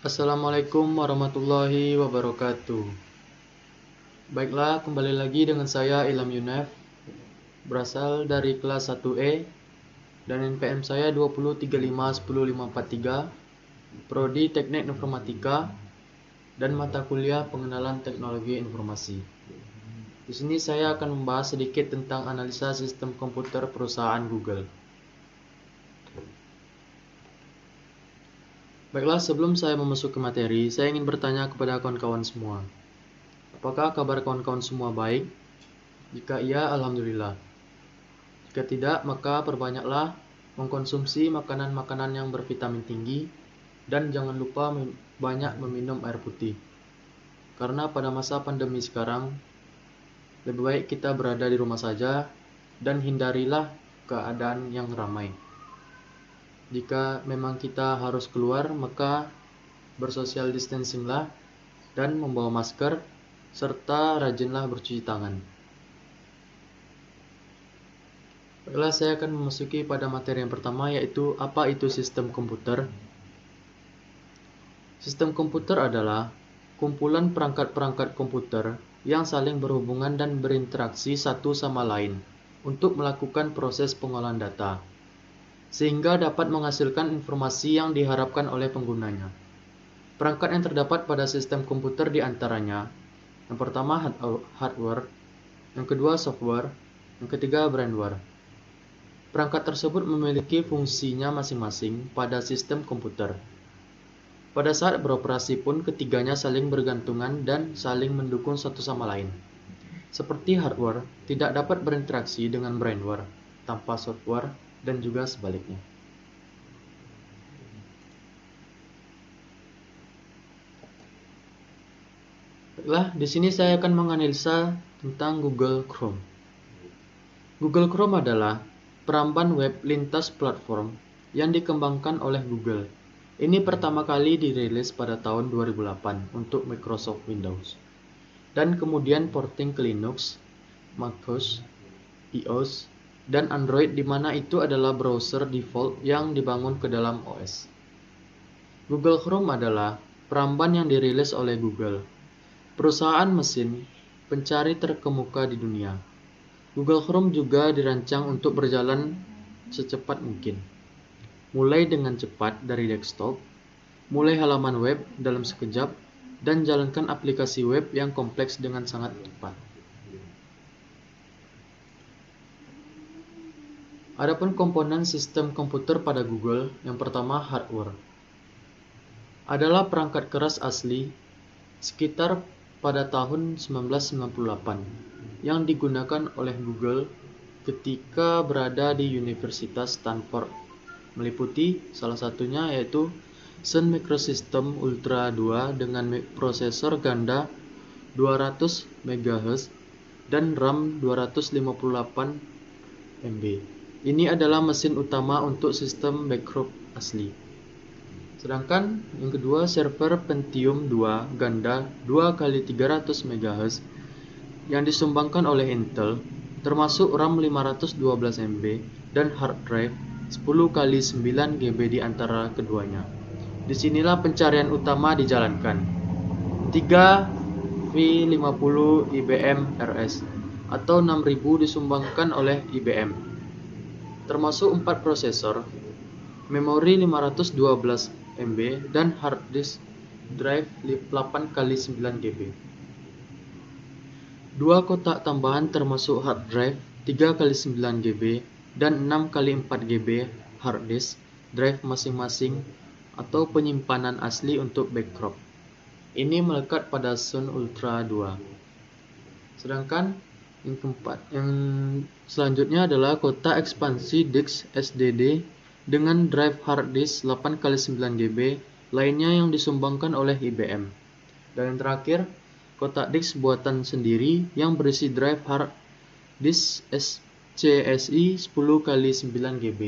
Assalamualaikum warahmatullahi wabarakatuh. Baiklah, kembali lagi dengan saya Ilham Yunef, berasal dari kelas 1E dan NPM saya 203510543, Prodi Teknik Informatika dan mata kuliah Pengenalan Teknologi Informasi. Di sini saya akan membahas sedikit tentang analisa sistem komputer perusahaan Google. Baiklah, sebelum saya memasuki materi, saya ingin bertanya kepada kawan-kawan semua. Apakah kabar kawan-kawan semua baik? Jika iya, alhamdulillah. Jika tidak, maka perbanyaklah mengkonsumsi makanan-makanan yang bervitamin tinggi dan jangan lupa banyak meminum air putih. Karena pada masa pandemi sekarang, lebih baik kita berada di rumah saja dan hindarilah keadaan yang ramai. Jika memang kita harus keluar, maka bersosial distancinglah dan membawa masker serta rajinlah bercuci tangan. Baiklah, saya akan memasuki pada materi yang pertama, yaitu apa itu sistem komputer. Sistem komputer adalah kumpulan perangkat-perangkat komputer yang saling berhubungan dan berinteraksi satu sama lain untuk melakukan proses pengolahan data, sehingga dapat menghasilkan informasi yang diharapkan oleh penggunanya. Perangkat yang terdapat pada sistem komputer diantaranya, yang pertama hardware, yang kedua software, yang ketiga brainware. Perangkat tersebut memiliki fungsinya masing-masing pada sistem komputer. Pada saat beroperasi pun ketiganya saling bergantungan dan saling mendukung satu sama lain. Seperti hardware tidak dapat berinteraksi dengan brainware tanpa software dan juga sebaliknya. Baiklah, di sini saya akan menganalisa tentang Google Chrome. Google Chrome adalah peramban web lintas platform yang dikembangkan oleh Google. Ini pertama kali dirilis pada tahun 2008 untuk Microsoft Windows. Dan kemudian porting ke Linux, macOS, iOS, dan Android di mana itu adalah browser default yang dibangun ke dalam OS. Google Chrome adalah peramban yang dirilis oleh Google, perusahaan mesin pencari terkemuka di dunia. Google Chrome juga dirancang untuk berjalan secepat mungkin, mulai dengan cepat dari desktop, mulai halaman web dalam sekejap, dan jalankan aplikasi web yang kompleks dengan sangat cepat. Adapun komponen sistem komputer pada Google, yang pertama hardware, adalah perangkat keras asli sekitar pada tahun 1998 yang digunakan oleh Google ketika berada di Universitas Stanford, meliputi salah satunya yaitu Sun Microsystem Ultra 2 dengan prosesor ganda 200 MHz dan RAM 258 MB. Ini adalah mesin utama untuk sistem backup asli. Sedangkan yang kedua, server Pentium 2 ganda 2 x 300 MHz yang disumbangkan oleh Intel, termasuk RAM 512 MB dan hard drive 10 x 9 GB di antara keduanya. Disinilah pencarian utama dijalankan. 3 V50 IBM RS atau 6000 disumbangkan oleh IBM, termasuk 4 prosesor, memori 512 MB dan hard disk drive 8 x 9 GB. Dua kotak tambahan termasuk hard drive 3 x 9 GB dan 6 x 4 GB hard disk drive masing-masing atau penyimpanan asli untuk backup. Ini melekat pada Sun Ultra 2. Sedangkan yang selanjutnya adalah kotak ekspansi disk SSD dengan drive hard disk 8 x 9 GB lainnya yang disumbangkan oleh IBM. Dan yang terakhir, kotak disk buatan sendiri yang berisi drive hard disk CSI 10 x 9 GB.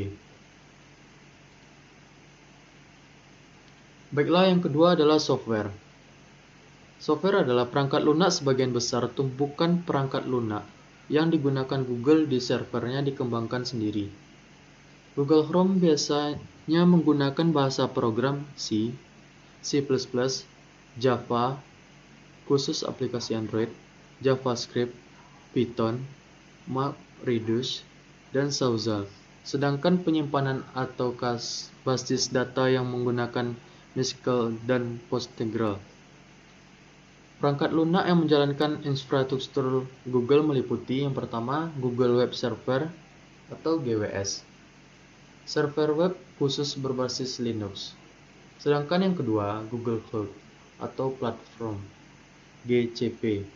Baiklah, yang kedua adalah software. Software adalah perangkat lunak sebagian besar tumpukan perangkat lunak yang digunakan Google di servernya dikembangkan sendiri. Google Chrome biasanya menggunakan bahasa program C, C++, Java, khusus aplikasi Android, JavaScript, Python, MapReduce, dan Sauzzle. Sedangkan penyimpanan atau basis data yang menggunakan MySQL dan Postgre. Perangkat lunak yang menjalankan infrastruktur Google meliputi yang pertama Google Web Server atau GWS. Server web khusus berbasis Linux. Sedangkan yang kedua Google Cloud atau Platform GCP.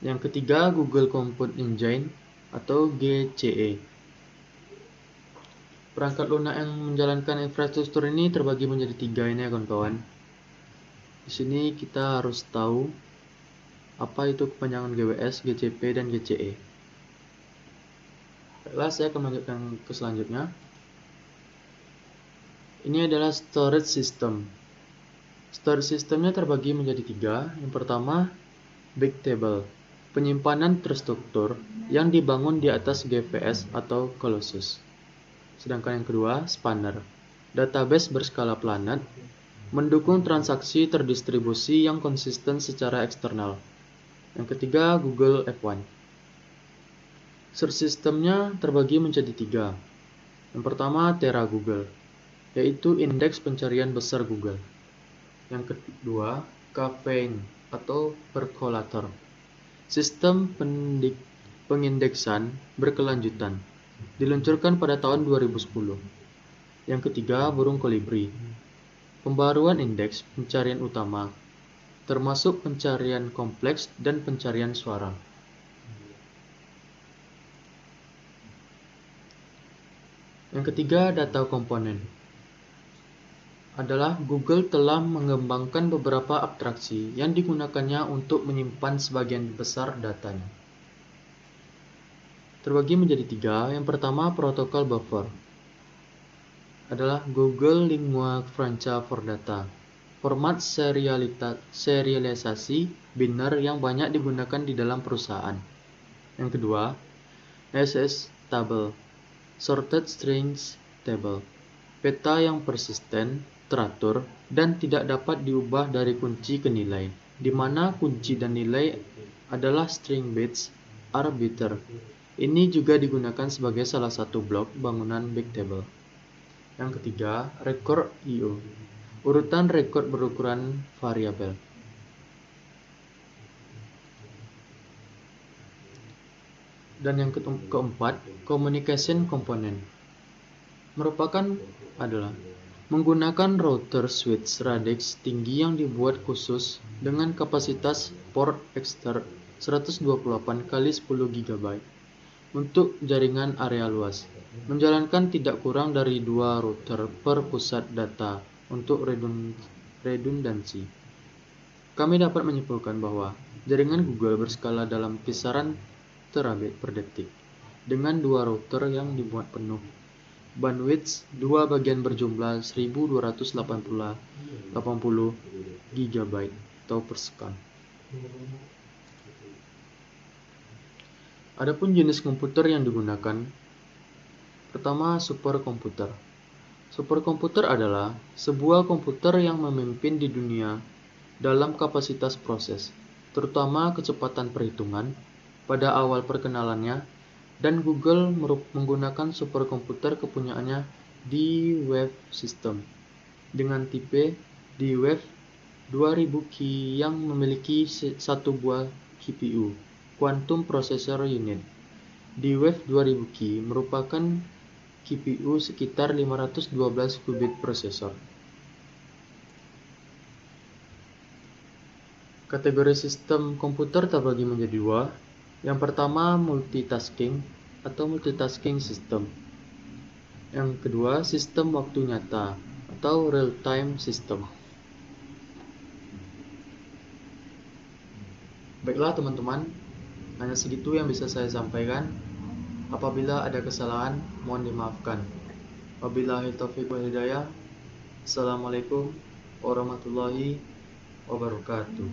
Yang ketiga Google Compute Engine atau GCE. Perangkat lunak yang menjalankan infrastruktur ini terbagi menjadi tiga ini ya kawan-kawan. Di sini kita harus tahu apa itu kepanjangan GWS, GCP, dan GCE. Baiklah, saya akan melanjutkan ke selanjutnya. Ini adalah storage system. Storage systemnya terbagi menjadi tiga. Yang pertama, Bigtable, penyimpanan terstruktur yang dibangun di atas GPS atau Colossus. Sedangkan yang kedua, Spanner, database berskala planet, mendukung transaksi terdistribusi yang konsisten secara eksternal. Yang ketiga, Google F1. Search systemnya terbagi menjadi tiga. Yang pertama, Tera Google, yaitu indeks pencarian besar Google. Yang kedua, Caffeine atau Percolator, sistem pengindeksan berkelanjutan, diluncurkan pada tahun 2010. Yang ketiga, Burung Kolibri, pembaruan indeks pencarian utama, termasuk pencarian kompleks dan pencarian suara. Yang ketiga, data komponen. Adalah Google telah mengembangkan beberapa abstraksi yang digunakannya untuk menyimpan sebagian besar datanya. Terbagi menjadi tiga. Yang pertama, protokol buffer. Adalah Google Lingua Franca for Data, format serialisasi biner yang banyak digunakan di dalam perusahaan. Yang kedua, SS Table, Sorted Strings Table, peta yang persisten, teratur, dan tidak dapat diubah dari kunci ke nilai, di mana kunci dan nilai adalah string bits arbiter. Ini juga digunakan sebagai salah satu blok bangunan Bigtable. Yang ketiga, record IO, urutan rekod berukuran variabel. Dan yang keempat, communication component, adalah menggunakan router switch radix tinggi yang dibuat khusus dengan kapasitas port extern 128 x 10 GB untuk jaringan area luas, menjalankan tidak kurang dari 2 router per pusat data untuk redundansi. Kami dapat menyimpulkan bahwa jaringan Google berskala dalam kisaran terabit per detik, dengan 2 router yang dimuat penuh. Bandwidth 2 bagian berjumlah 1280 GB atau per second. Adapun jenis komputer yang digunakan, pertama, superkomputer. Superkomputer adalah sebuah komputer yang memimpin di dunia dalam kapasitas proses, terutama kecepatan perhitungan pada awal perkenalannya, dan Google menggunakan superkomputer kepunyaannya D-Wave System dengan tipe D-Wave 2000 Qi yang memiliki satu buah CPU, Quantum Processor Unit. D-Wave 2000 Qi merupakan QPU sekitar 512 qubit prosesor. Kategori sistem komputer terbagi menjadi dua. Yang pertama, multitasking atau multitasking system. Yang kedua, sistem waktu nyata atau real-time system. Baiklah teman-teman, hanya segitu yang bisa saya sampaikan. Apabila ada kesalahan, mohon dimaafkan. Wabillahi taufiq wal hidayah. Assalamualaikum warahmatullahi wabarakatuh.